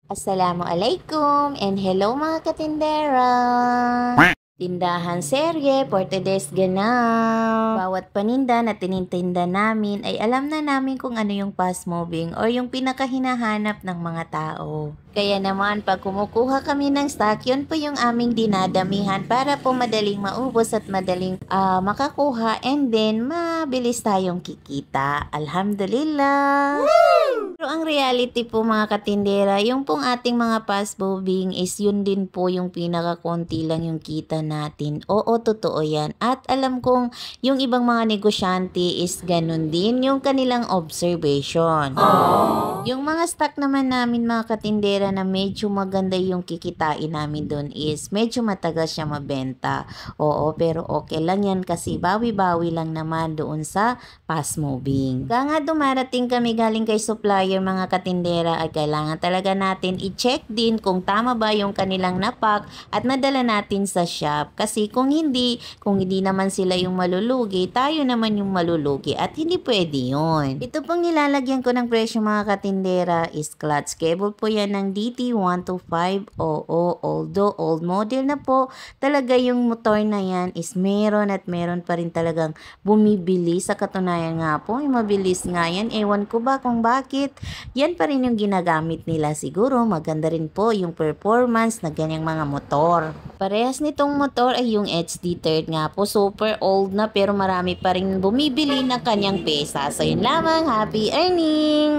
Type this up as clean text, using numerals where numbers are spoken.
Assalamualaikum and hello mga katindera! Tindahan serye for today's ganap. Bawat paninda na tinitinda namin ay alam na namin kung ano yung fast moving or yung pinakahinahanap ng mga tao. Kaya naman pag kumukuha kami ng stock, yun po yung aming dinadamihan para po madaling maubos at madaling makakuha and then mabilis tayong kikita. Alhamdulillah! Pero ang reality po mga katindera, yung pong ating mga fast moving is yun din po yung pinakakonti lang yung kita natin. Oo, totoo yan. At alam kong yung ibang mga negosyante is ganun din yung kanilang observation. Yung mga stock naman namin mga katindera na medyo maganda yung kikitain namin doon is medyo matagal siya mabenta. Oo, pero okay lang yan kasi bawi-bawi lang naman doon sa fast moving. Kaya nga dumarating kami galing kay supplier mga katindera ay kailangan talaga natin i-check din kung tama ba yung kanilang napak at nadala natin sa shop. Kasi kung hindi naman sila yung malulugi, tayo naman yung malulugi at hindi pwede yun. Ito pong nilalagyan ko ng presyo mga katindera is clutch cable po yan ng DT125. Oo, although old model na po, talaga yung motor na yan is meron pa rin talagang bumibili. Sa katunayan nga po, mabilis nga yan. Ewan ko ba kung bakit. Yan pa rin yung ginagamit nila siguro. Maganda rin po yung performance na ganyang mga motor. Parehas nitong motor ay yung HD3 nga po. Super old na pero marami pa rin bumibili ng kanyang pesa. So yun lamang. Happy earning!